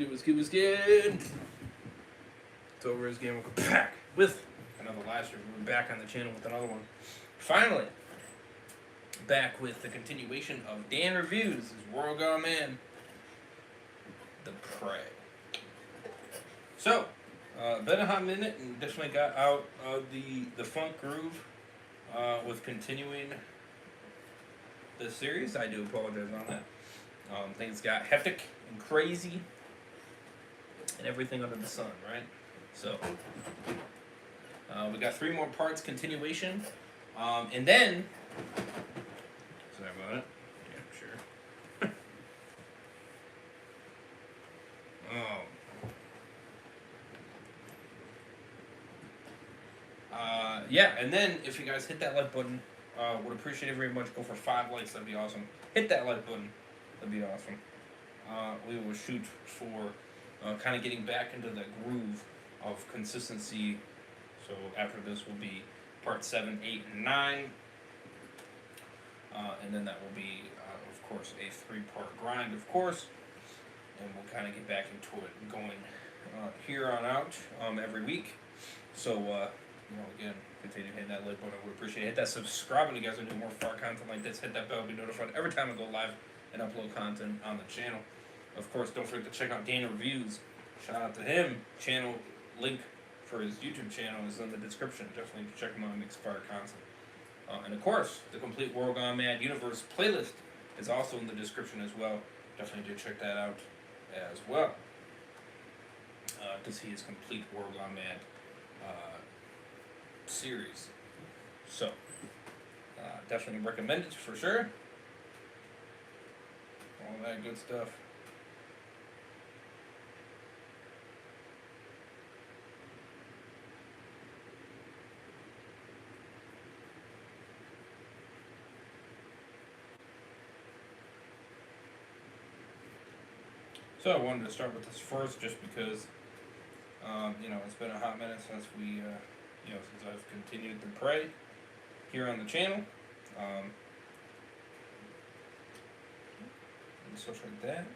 What's good? It's over again. We're back with another live stream. We're back on the channel with another one. Finally, back with the continuation of Dan Reviews. This is World Gone Man, The Prey. So, been a hot minute and definitely got out of the funk groove with continuing the series. I do apologize on that. Things got hectic and crazy and everything under the sun, right? So, we got 3 more parts continuation. And then, sorry about it. Yeah, sure. Yeah, and then if you guys hit that like button, would appreciate it very much. Go for 5 likes, that'd be awesome. Hit that like button, that'd be awesome. We will shoot for kind of getting back into the groove of consistency. So after this will be part 7, 8, and 9. And then that will be, of course, a 3-part grind, of course. And we'll kind of get back into it going here on out every week. So, again, continue hitting that like button. I would appreciate it. Hit that subscribe when you guys are doing more far content like this. Hit that bell to be notified every time I go live and upload content on the channel. Of course, don't forget to check out Dan Reviews. Shout out to him. Channel link for his YouTube channel is in the description. Definitely check him out and fire content. And of course, the complete World Gone Mad Universe playlist is also in the description as well. Definitely do check that out as well. To see his complete World Gone Mad series. So, definitely recommend it for sure. All that good stuff. So I wanted to start with this first just because, it's been a hot minute since since I've continued The Prey here on the channel. And such like that.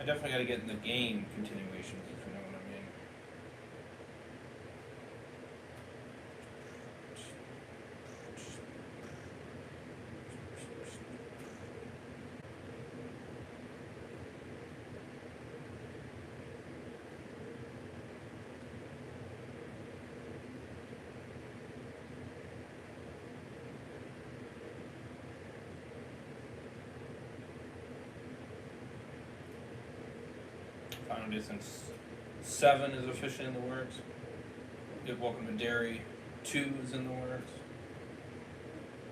definitely got to get in the game continuations, if you know what I mean. Final Distance 7 is officially in the works. Get Welcome to Derry 2 is in the works.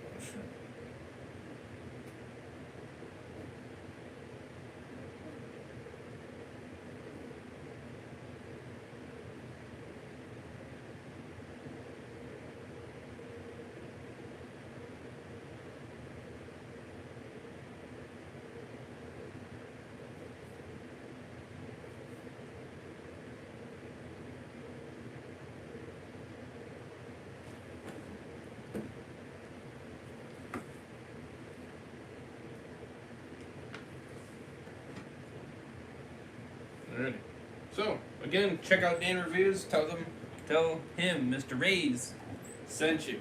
Oh, shit. Alrighty. So, again, check out Dan Reviews. Tell him, Mr. Rays, sent you.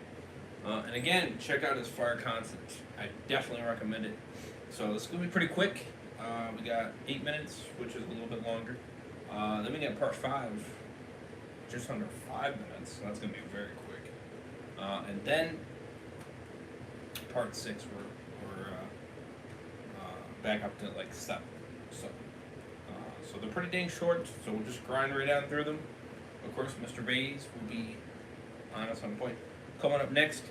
And again, check out his fire content. I definitely recommend it. So this is going to be pretty quick. We got 8 minutes, which is a little bit longer. Then we got part 5, just under 5 minutes. So that's going to be very quick. And then part 6, we're back up to like 7. So they're pretty dang short, so we'll just grind right down through them. Of course, Mr. Bays will be on at some point. Coming up next,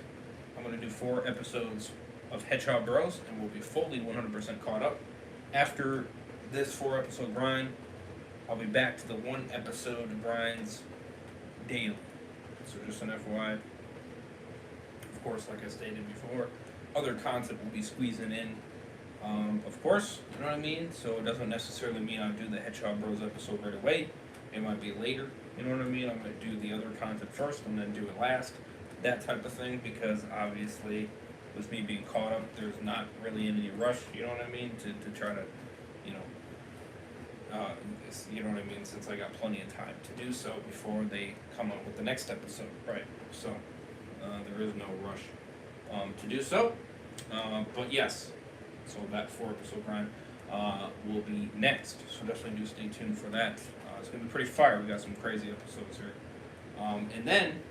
I'm going to do 4 episodes of Hedgehog Bros, and we'll be fully 100% caught up. After this 4-episode grind, I'll be back to the 1 episode grinds daily. So just an FYI. Of course, like I stated before, other content will be squeezing in. Of course, you know what I mean? So it doesn't necessarily mean I'll do the Hedgehog Bros episode right away. It might be later, you know what I mean? I'm going to do the other content first and then do it last. That type of thing, because obviously, with me being caught up, there's not really any rush, you know what I mean? To try to, you know what I mean? Since I got plenty of time to do so before they come up with the next episode, right? So, there is no rush to do so. But yes. So that 4-episode grind will be next. So definitely do stay tuned for that. It's going to be pretty fire. We got some crazy episodes here. And then,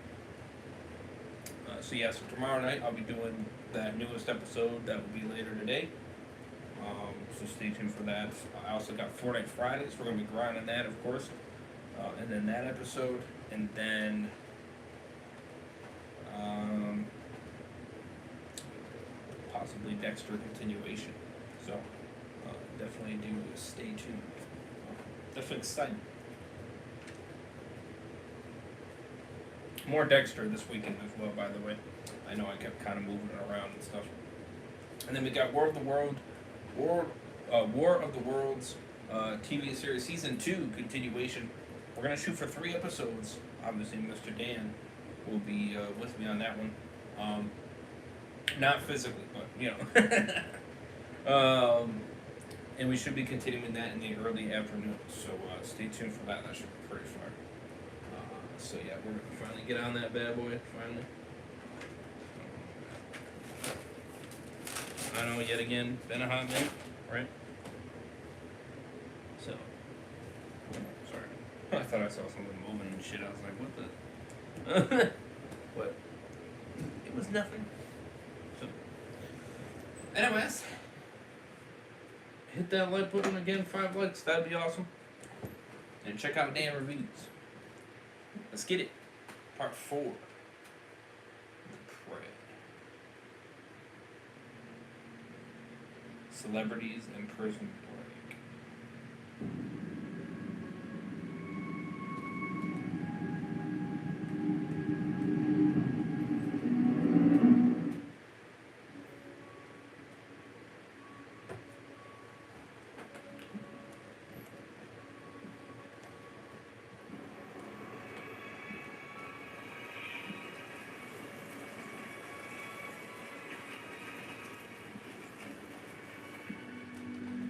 so tomorrow night I'll be doing that newest episode. That will be later today. So stay tuned for that. I also got Fortnite Fridays. We're going to be grinding that, of course. And then that episode. And then... possibly Dexter continuation. So, definitely do stay tuned. Definitely excited. More Dexter this weekend as well, by the way. I know I kept kind of moving it around and stuff. And then we got War of the Worlds TV series Season 2 continuation. We're going to shoot for 3 episodes. Obviously, Mr. Dan will be with me on that one. Not physically, but, you know. And we should be continuing that in the early afternoon. So stay tuned for that. That should be pretty fun. So yeah, we're going to finally get on that bad boy, finally. I know, yet again, been a hot minute, right? So, sorry. I thought I saw something moving and shit. I was like, what the? What? It was nothing. So, anyways, hit that like button again, 5 likes, that'd be awesome. And check out Dan Reviews. Let's get it. Part 4. The Prey. Celebrities and Prison Break.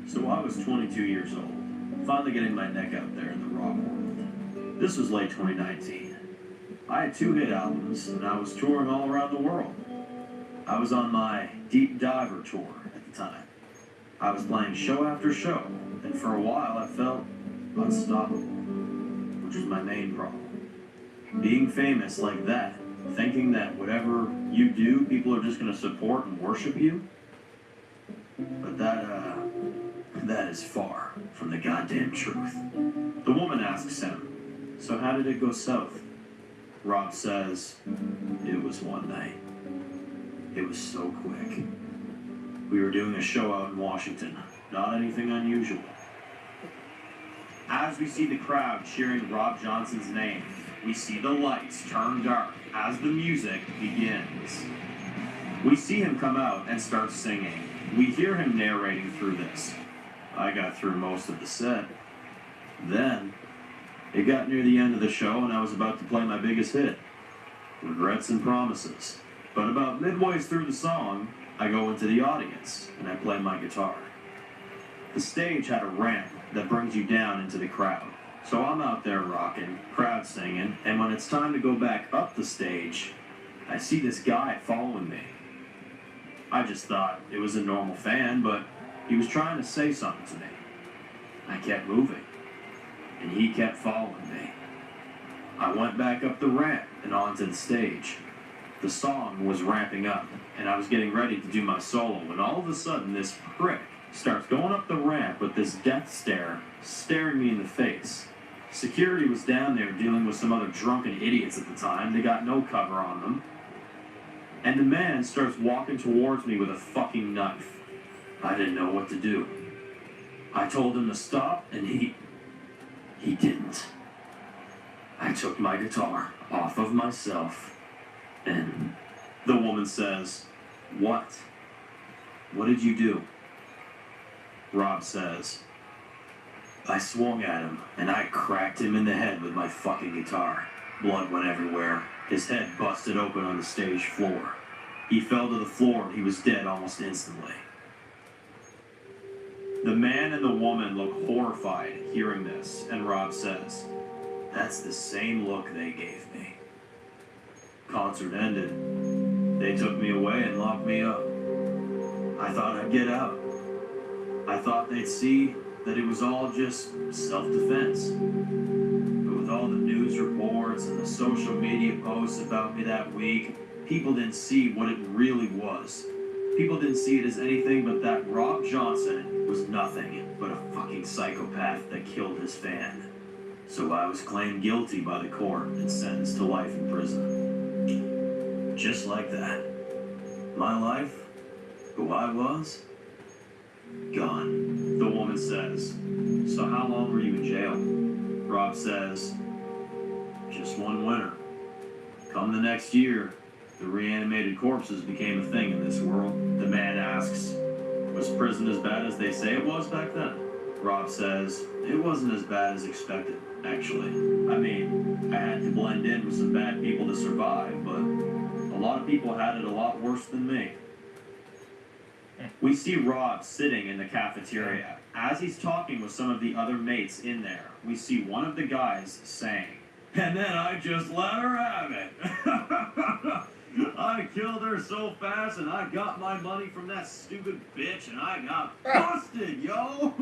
So I was 22 years old. finally getting my neck out there in the rock world. This was late 2019. I had 2 hit albums, and I was touring all around the world. I was on my Deep Diver tour at the time. I was playing show after show, and for a while I felt unstoppable, which was my main problem. Being famous like that, thinking that whatever you do, people are just going to support and worship you. But that is far from the goddamn truth. The woman asks him, "So how did it go south?" Rob says, "It was one night. It was so quick. We were doing a show out in Washington. Not anything unusual." As we see the crowd cheering Rob Johnson's name, we see the lights turn dark as the music begins. We see him come out and start singing. We hear him narrating through this. I got through most of the set. Then, it got near the end of the show and I was about to play my biggest hit, Regrets and Promises. But about midway through the song, I go into the audience and I play my guitar. The stage had a ramp that brings you down into the crowd. So I'm out there rocking, crowd singing, and when it's time to go back up the stage, I see this guy following me. I just thought it was a normal fan, but he was trying to say something to me. I kept moving, and he kept following me. I went back up the ramp and onto the stage. The song was ramping up, and I was getting ready to do my solo, when all of a sudden this prick starts going up the ramp with this death stare, staring me in the face. Security was down there dealing with some other drunken idiots at the time. They got no cover on them. And the man starts walking towards me with a fucking knife. I didn't know what to do. I told him to stop, and he didn't. I took my guitar off of myself, and the woman says, "What? What did you do?" Rob says, "I swung at him, and I cracked him in the head with my fucking guitar. Blood went everywhere. His head busted open on the stage floor. He fell to the floor, and he was dead almost instantly." The man and the woman look horrified hearing this, and Rob says, "That's the same look they gave me." Concert ended. They took me away and locked me up. I thought I'd get out. I thought they'd see that it was all just self-defense. But with all the news reports and the social media posts about me that week, people didn't see what it really was. People didn't see it as anything but that Rob Johnson was nothing but a fucking psychopath that killed his fan. So I was claimed guilty by the court and sentenced to life in prison. Just like that. My life, who I was, gone. The woman says, "So how long were you in jail?" Rob says, "Just one winter. Come the next year, the reanimated corpses became a thing in this world." The man asks, "Was prison as bad as they say it was back then?" Rob says, "It wasn't as bad as expected, actually. I mean, I had to blend in with some bad people to survive, but a lot of people had it a lot worse than me." We see Rob sitting in the cafeteria. As he's talking with some of the other mates in there, we see one of the guys saying, "And then I just let her have it. I killed her so fast and I got my money from that stupid bitch and I got busted, yo."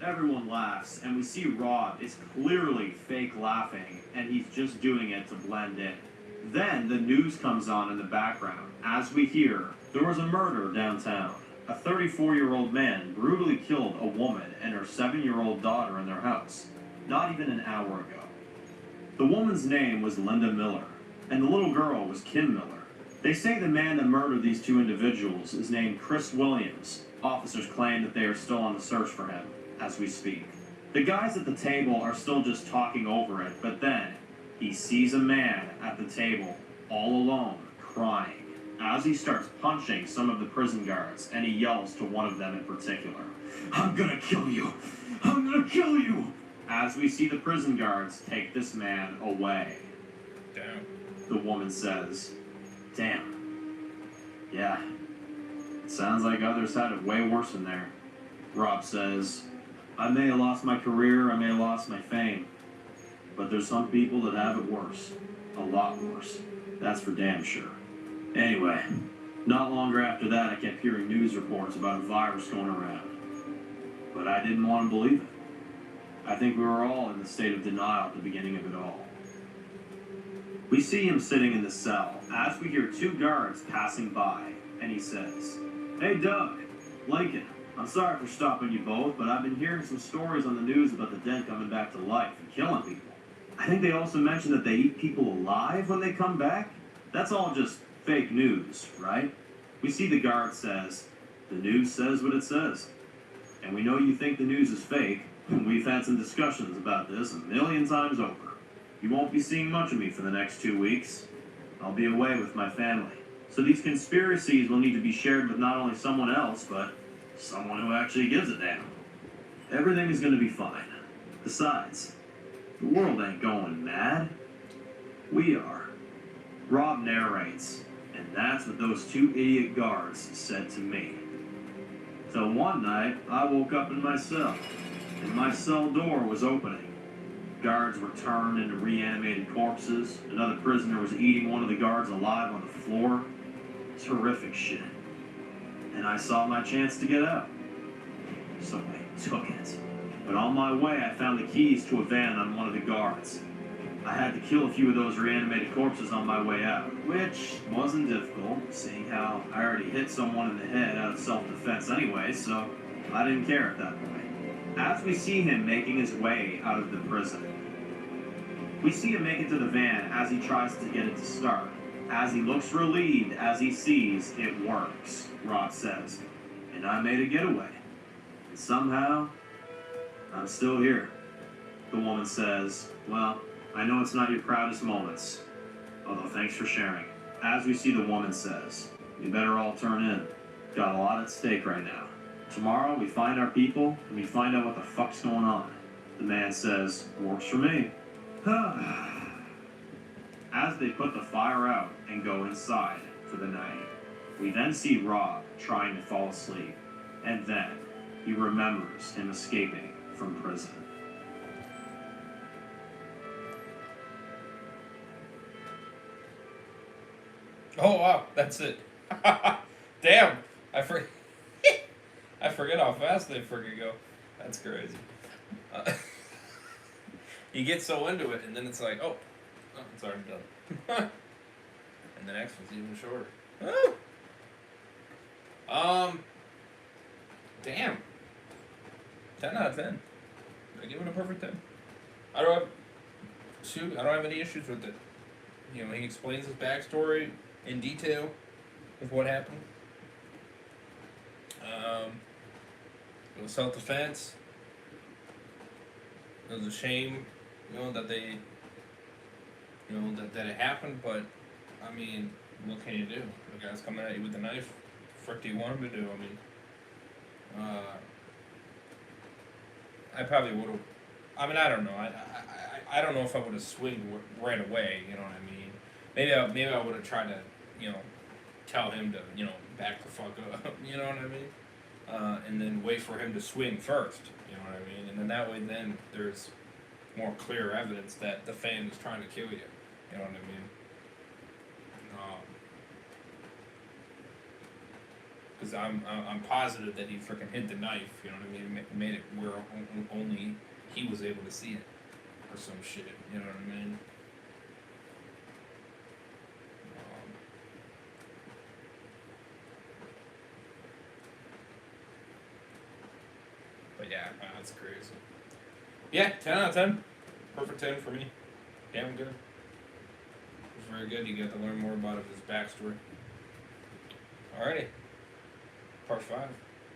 Everyone laughs, and we see Rob is clearly fake laughing, and he's just doing it to blend in. Then the news comes on in the background, as we hear, there was a murder downtown. A 34-year-old man brutally killed a woman and her 7-year-old daughter in their house, not even an hour ago. The woman's name was Linda Miller, and the little girl was Kim Miller. They say the man that murdered these 2 individuals is named Chris Williams. Officers claim that they are still on the search for him as we speak. The guys at the table are still just talking over it, but then he sees a man at the table, all alone, crying, as he starts punching some of the prison guards, and he yells to one of them in particular, "I'm gonna kill you! I'm gonna kill you!" As we see the prison guards take this man away. Damn. The woman says, "Damn. Yeah. It sounds like others had it way worse in there." Rob says, I may have lost my career, I may have lost my fame, but there's some people that have it worse. A lot worse. That's for damn sure. Anyway, not longer after that, I kept hearing news reports about a virus going around. But I didn't want to believe it. I think we were all in the state of denial at the beginning of it all. We see him sitting in the cell as we hear two guards passing by, and he says, "Hey Doug, Lincoln, I'm sorry for stopping you both, but I've been hearing some stories on the news about the dead coming back to life and killing people. I think they also mentioned that they eat people alive when they come back. That's all just fake news, right?" We see the guard says, "The news says what it says. And we know you think the news is fake, and we've had some discussions about this a million times over. You won't be seeing much of me for the next 2 weeks. I'll be away with my family. So these conspiracies will need to be shared with not only someone else, but someone who actually gives a damn. Everything is going to be fine. Besides, the world ain't going mad. We are." Rob narrates, and that's what those two idiot guards said to me. So one night, I woke up in my cell, and my cell door was opening. Guards were turned into reanimated corpses. Another prisoner was eating one of the guards alive on the floor. Terrific shit. And I saw my chance to get out. So I took it. But on my way, I found the keys to a van on one of the guards. I had to kill a few of those reanimated corpses on my way out, which wasn't difficult, seeing how I already hit someone in the head out of self-defense anyway, so I didn't care at that point. As we see him making his way out of the prison, we see him make it to the van as he tries to get it to start. As he looks relieved as he sees it works, Rob says, "And I made a getaway. And somehow, I'm still here." The woman says, "Well, I know it's not your proudest moments, although thanks for sharing." As we see the woman says, "We better all turn in. Got a lot at stake right now. Tomorrow we find our people and we find out what the fuck's going on." The man says, "Works for me." As they put the fire out and go inside for the night, we then see Rob trying to fall asleep, and then he remembers him escaping from prison. Oh wow, that's it. Damn, I forget. I forget how fast they freaking go. That's crazy. You get so into it, and then it's like, oh it's already done. And the next one's even shorter. Damn. 10 out of 10. I give it a perfect 10. I don't have any issues with it. You know, he explains his backstory in detail of what happened. It was self-defense. It was a shame, that they, that it happened, but, I mean, what can you do? The guy's coming at you with a knife. Frick do you want him to do? I mean, I probably would have, I don't know. I don't know if I would have swinged right away, you know what I mean? Maybe I would have tried to, tell him to, back the fuck up, you know what I mean? And then wait for him to swing first, you know what I mean? And then that way, then there's more clear evidence that the fan is trying to kill you, you know what I mean? Because I'm positive that he freaking hid the knife, you know what I mean? Made it where only he was able to see it, or some shit, you know what I mean? But yeah, that's crazy. Yeah, 10 out of 10. Perfect 10 for me. Damn good. It was very good. You got to learn more about his backstory. Alrighty. Part 5.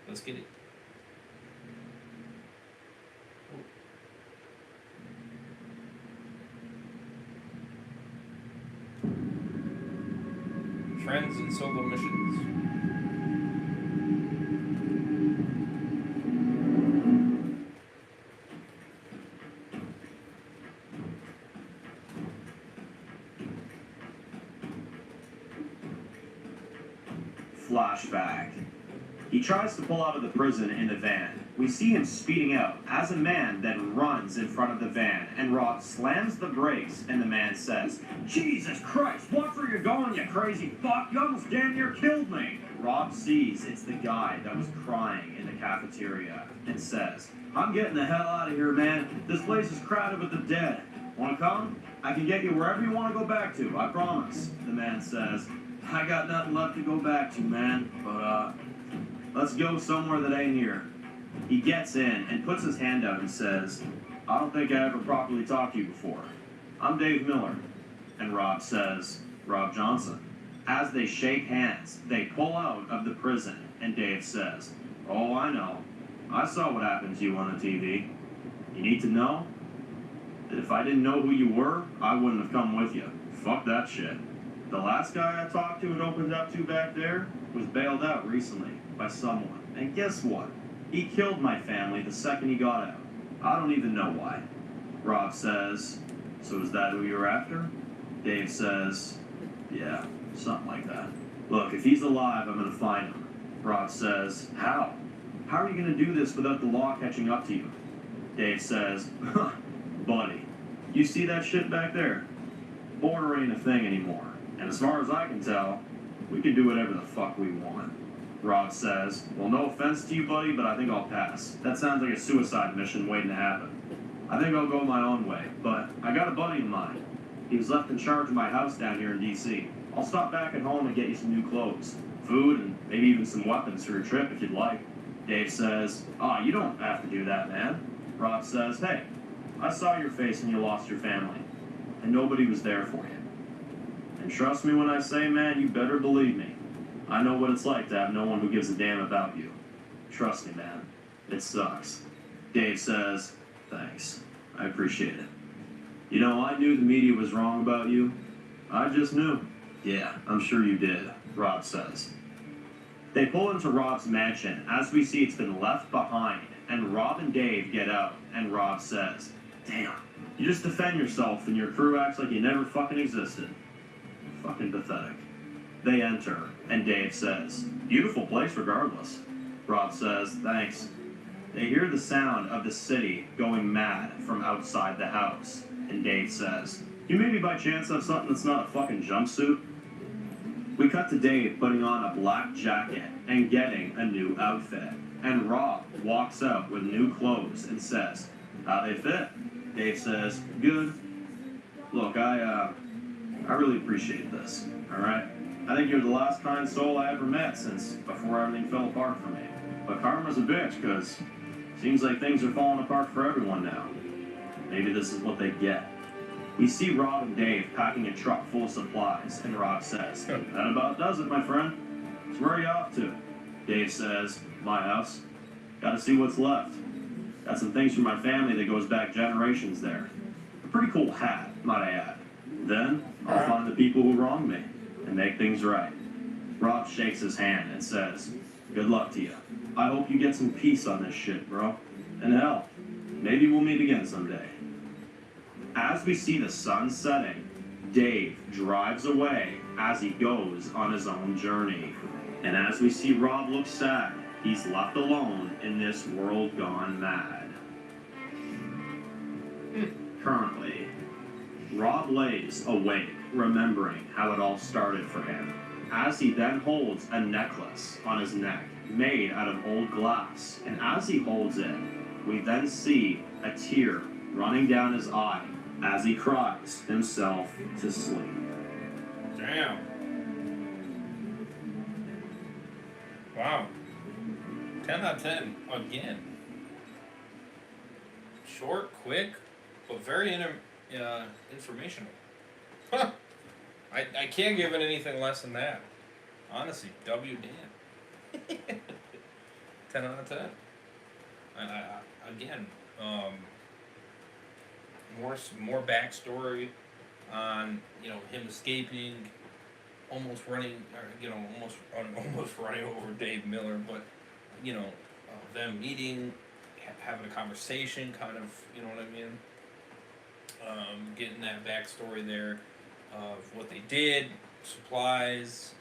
Let's get it. Friends and solo missions. Flashback. He tries to pull out of the prison in the van. We see him speeding out as a man then runs in front of the van, and Rob slams the brakes, and the man says, "Jesus Christ, watch where you're going, you crazy fuck! You almost damn near killed me!" Rob sees it's the guy that was crying in the cafeteria and says, "I'm getting the hell out of here, man. This place is crowded with the dead. Wanna come? I can get you wherever you want to go back to, I promise." The man says, "I got nothing left to go back to, man, but let's go somewhere that ain't here." He gets in and puts his hand out and says, "I don't think I ever properly talked to you before. I'm Dave Miller." And Rob says, "Rob Johnson." As they shake hands, they pull out of the prison, and Dave says, "Oh, I know. I saw what happened to you on the TV. You need to know that if I didn't know who you were, I wouldn't have come with you. Fuck that shit. The last guy I talked to and opened up to back there was bailed out recently by someone. And guess what? He killed my family the second he got out. I don't even know why." Rob says, "So is that who you're after?" Dave says, "Yeah, something like that. Look, if he's alive, I'm gonna find him." Rob says, "How? How are you gonna do this without the law catching up to you?" Dave says, "Buddy, you see that shit back there? Border ain't a thing anymore. And as far as I can tell, we can do whatever the fuck we want." Rob says, "Well, no offense to you, buddy, but I think I'll pass. That sounds like a suicide mission waiting to happen. I think I'll go my own way, but I got a buddy of mine. He was left in charge of my house down here in D.C. I'll stop back at home and get you some new clothes, food, and maybe even some weapons for your trip if you'd like." Dave says, "Oh, you don't have to do that, man." Rob says, "Hey, I saw your face when you lost your family, and nobody was there for you. And trust me when I say, man, you better believe me. I know what it's like to have no one who gives a damn about you. Trust me, man. It sucks." Dave says, "Thanks. I appreciate it. You know, I knew the media was wrong about you. I just knew." "Yeah, I'm sure you did," Rob says. They pull into Rob's mansion as we see it's been left behind, and Rob and Dave get out, and Rob says, "Damn, you just defend yourself and your crew acts like you never fucking existed. Fucking pathetic." They enter, and Dave says, "Beautiful place regardless." Rob says, "Thanks." They hear the sound of the city going mad from outside the house, and Dave says, "You maybe by chance have something that's not a fucking jumpsuit?" We cut to Dave putting on a black jacket and getting a new outfit, and Rob walks out with new clothes and says, "How they fit?" Dave says, "Good. Look, I really appreciate this, alright? I think you're the last kind soul I ever met since before everything fell apart for me. But karma's a bitch, cause seems like things are falling apart for everyone now. Maybe this is what they get." We see Rob and Dave packing a truck full of supplies, and Rob says, "That about does it, my friend. So where are you off to?" Dave says, "My house. Gotta see what's left. Got some things from my family that goes back generations there. A pretty cool hat, might I add. Then I'll find the people who wronged me and make things right." Rob shakes his hand and says, "Good luck to you. I hope you get some peace on this shit, bro. And hell, maybe we'll meet again someday." As we see the sun setting, Dave drives away as he goes on his own journey. And as we see Rob look sad, he's left alone in this world gone mad. Currently, Rob lays awake, remembering how it all started for him, as he then holds a necklace on his neck made out of old glass, and as he holds it, we then see a tear running down his eye as he cries himself to sleep. Damn. Wow. 10 out of 10 again. Short, quick, but very informational. Huh. I can't give it anything less than that. Honestly, W Dan. 10 out of 10. Again, more backstory on him escaping, almost running over Dave Miller, but them meeting, having a conversation, kind of, you know what I mean? Getting that backstory there of what they did, supplies,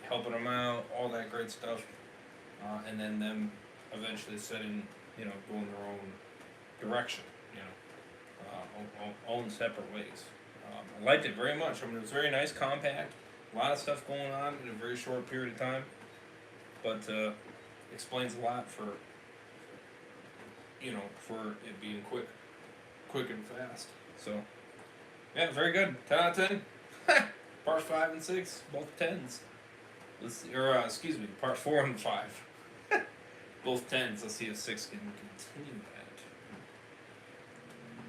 helping them out, all that great stuff. and then them eventually setting, going their own direction, own separate ways. I liked it very much. I mean, it was very nice, compact, a lot of stuff going on in a very short period of time, but explains a lot for it being quick and fast. So, yeah, very good. 10 out of 10. Part 5 and 6, both 10s. Excuse me, part 4 and 5. Both 10s. Let's see if 6 can continue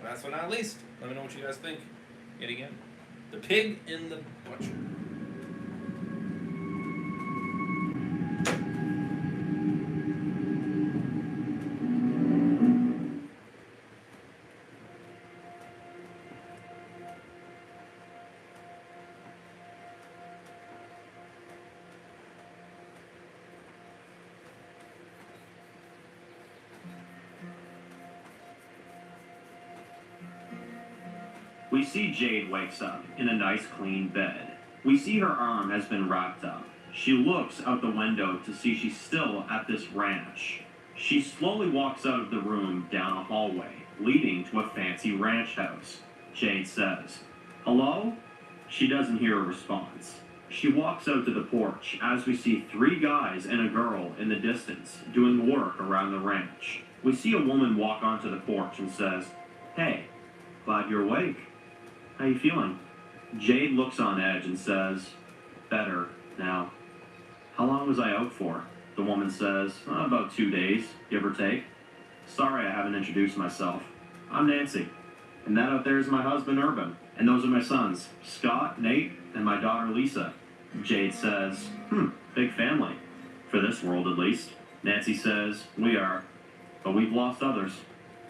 that. Last but not least, let me know what you guys think. Yet again, The Pig and the Butcher. We see Jade wakes up in a nice clean bed. We see her arm has been wrapped up. She looks out the window to see she's still at this ranch. She slowly walks out of the room down a hallway, leading to a fancy ranch house. Jade says, "Hello?" She doesn't hear a response. She walks out to the porch as we see 3 guys and a girl in the distance doing work around the ranch. We see a woman walk onto the porch and says, "Hey, glad you're awake. How you feeling?" Jade looks on edge and says, "Better, now." "How long was I out for?" The woman says, "About 2 days, give or take." "Sorry I haven't introduced myself. I'm Nancy. And that out there is my husband, Urban. And those are my sons, Scott, Nate, and my daughter, Lisa." Jade says, "Big family. For this world, at least." Nancy says, "We are. But we've lost others.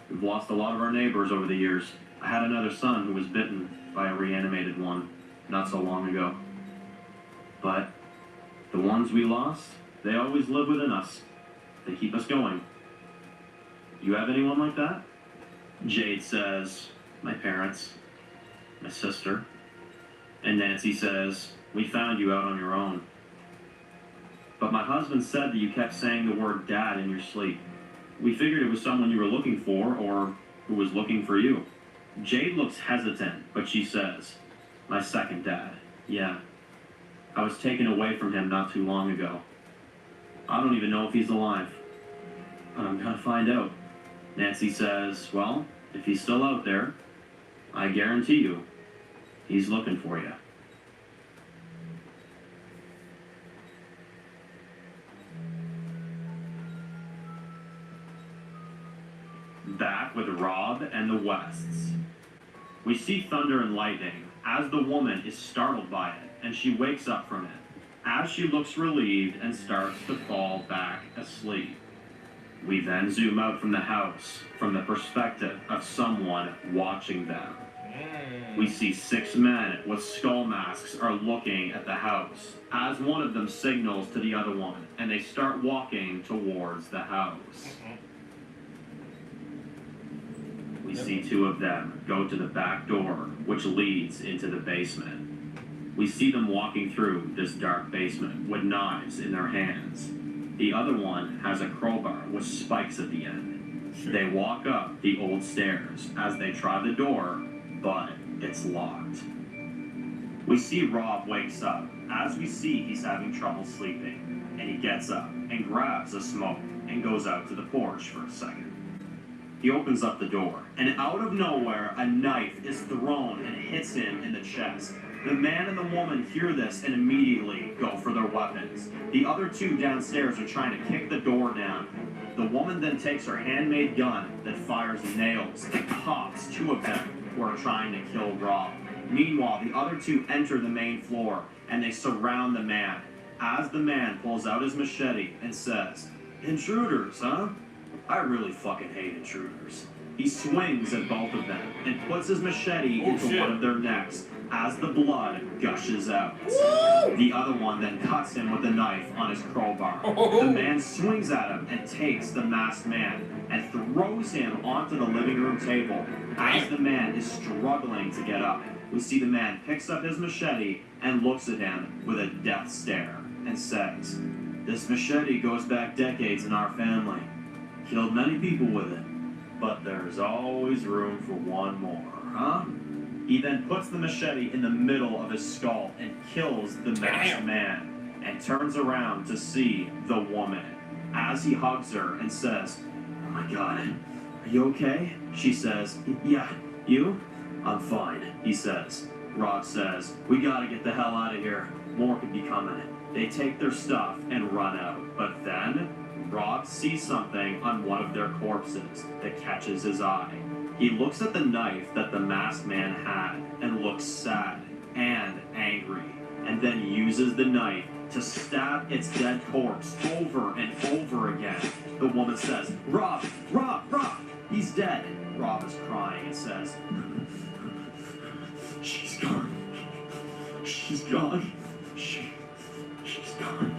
We've lost a lot of our neighbors over the years. I had another son who was bitten by a reanimated one not so long ago. But the ones we lost, they always live within us. They keep us going. You have anyone like that?" Jade says, "My parents, my sister." And Nancy says, "We found you out on your own. But my husband said that you kept saying the word dad in your sleep. We figured it was someone you were looking for or who was looking for you." Jade looks hesitant, but she says, "My second dad, yeah. I was taken away from him not too long ago. I don't even know if he's alive. But I'm gonna find out." Nancy says, "Well, if he's still out there, I guarantee you, he's looking for you." Back with Rob and the Wests. We see thunder and lightning as the woman is startled by it and she wakes up from it, as she looks relieved and starts to fall back asleep. We then zoom out from the house from the perspective of someone watching them. We see 6 men with skull masks are looking at the house as one of them signals to the other one and they start walking towards the house. We see 2 of them go to the back door, which leads into the basement. We see them walking through this dark basement with knives in their hands. The other one has a crowbar with spikes at the end. They walk up the old stairs as they try the door, but it's locked. We see Rob wakes up as we see he's having trouble sleeping, and he gets up and grabs a smoke and goes out to the porch for a second. He opens up the door, and out of nowhere, a knife is thrown and hits him in the chest. The man and the woman hear this and immediately go for their weapons. The other 2 downstairs are trying to kick the door down. The woman then takes her handmade gun that fires nails and pops 2 of them who are trying to kill Rob. Meanwhile, the other 2 enter the main floor, and they surround the man, as the man pulls out his machete and says, "Intruders, huh? I really fucking hate intruders." He swings at both of them and puts his machete into one of their necks as the blood gushes out. The other one then cuts him with a knife on his crowbar. The man swings at him and takes the masked man and throws him onto the living room table. As the man is struggling to get up, we see the man picks up his machete and looks at him with a death stare and says, This machete goes back decades in our family. Killed many people with it. But there's always room for one more, huh? He then puts the machete in the middle of his skull and kills the masked man, and turns around to see the woman. As he hugs her and says, "Oh my God, are you okay?" She says, "Yeah, you?" "I'm fine," he says. Rob says, "We gotta get the hell out of here. More could be coming." They take their stuff and run out, but then Rob sees something on one of their corpses that catches his eye. He looks at the knife that the masked man had and looks sad and angry, and then uses the knife to stab its dead corpse over and over again. The woman says, "Rob, Rob, Rob, he's dead." Rob is crying and says, "She's gone. She's gone. She's gone."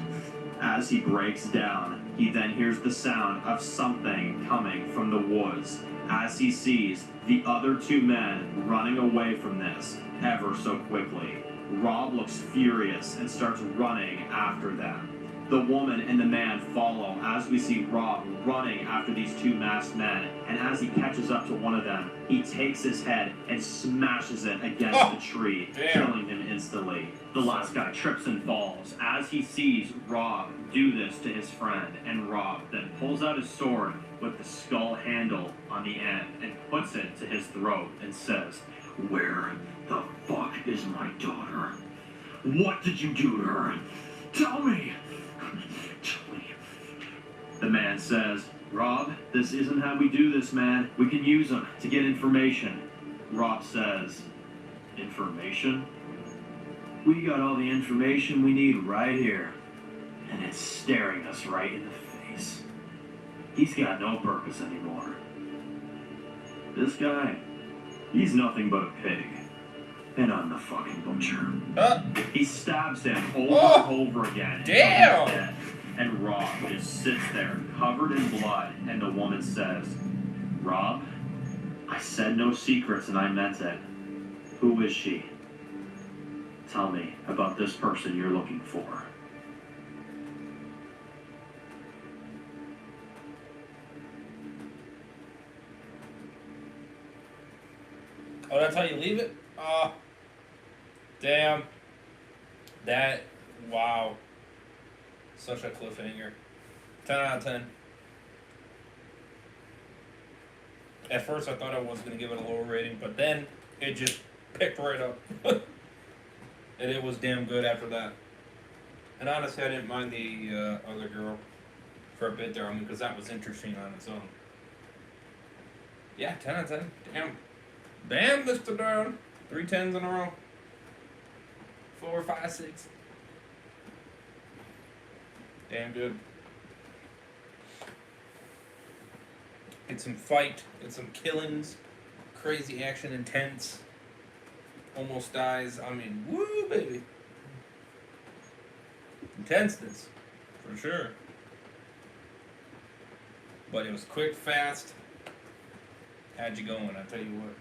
As he breaks down, he then hears the sound of something coming from the woods. As he sees the other two men running away from this ever so quickly, Rob looks furious and starts running after them. The woman and the man follow as we see Rob running after these two masked men, and as he catches up to one of them, he takes his head and smashes it against the tree, killing him instantly. The last guy trips and falls as he sees Rob do this to his friend, and Rob then pulls out his sword with the skull handle on the end and puts it to his throat and says, "Where the fuck is my daughter? What did you do to her? Tell me! Tell me." The man says, "Rob, this isn't how we do this, man. We can use them to get information." Rob says, "Information? We got all the information we need right here." And it's staring us right in the face. He's got no purpose anymore. This guy, he's nothing but a pig. And I'm the fucking butcher. He stabs him over and over again. Damn! And Rob just sits there, covered in blood, and the woman says, "Rob, I said no secrets and I meant it. Who is she? Tell me about this person you're looking for." Oh, that's how you leave it? Oh, damn. That, wow. Such a cliffhanger. 10 out of 10. At first I thought I was going to give it a lower rating, but then it just picked right up. And it was damn good after that. And honestly, I didn't mind the other girl for a bit there, because that was interesting on its own. Yeah, 10 out of 10. Damn. Damn, Mr. Down. 3 10s in a row. 4, 5, 6. Damn good. Get some fight, get some killings, crazy action, intense. Almost dies. I mean, woo, baby. Intenseness, for sure. But it was quick, fast. Had you going, I tell you what.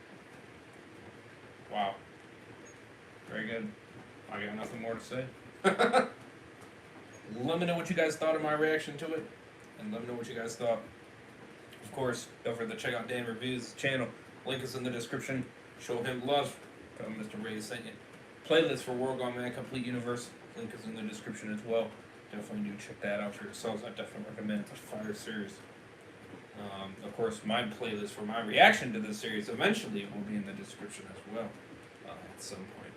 Wow. Very good. I got nothing more to say. Let me know what you guys thought of my reaction to it. And let me know what you guys thought. Of course, don't forget to check out Dan Reviews' channel. Link is in the description. Show him love. Tell Mr. Ray sent you. Playlist for World Gone Mad Complete Universe. Link is in the description as well. Definitely do check that out for yourselves. I definitely recommend it. It's a fire series. Of course, my playlist for my reaction to this series eventually will be in the description as well at some point.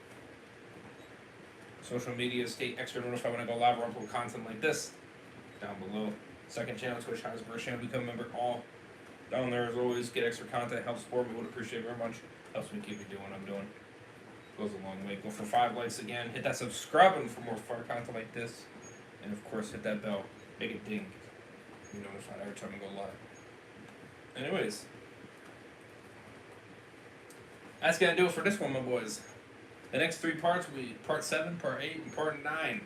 Social media, stay extra notified when I go live or upload content like this down below. Second channel, Twitch, First channel, become a member. All down there as always. Get extra content, help support me, would appreciate it very much. Helps me keep me doing what I'm doing. Goes a long way. Go for 5 likes again. Hit that subscribe button for more fire content like this. And of course, hit that bell. Make it ding. Be notified every time I go live. Anyways, that's gonna do it for this one, my boys. The next 3 parts will be part 7, part 8, and part 9.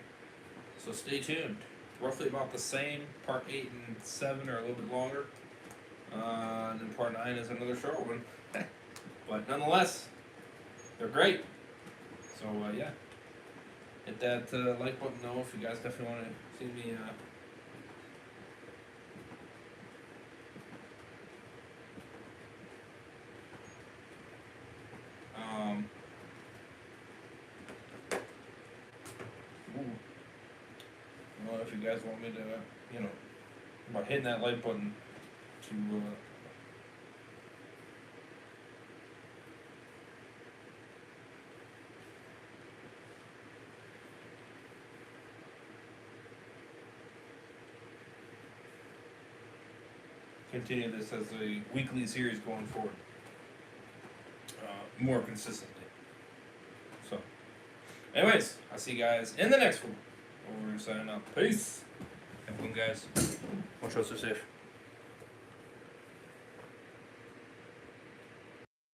So stay tuned. Roughly about the same. Part 8 and 7 are a little bit longer. And then part 9 is another short one. But nonetheless, they're great. So yeah, hit that like button though if you guys definitely want to see me if you guys want me to, about hitting that like button to continue this as a weekly series going forward, more consistently. So, anyways, I'll see you guys in the next one. Over and signing out. Peace. Have fun, guys. Watch yourself safe.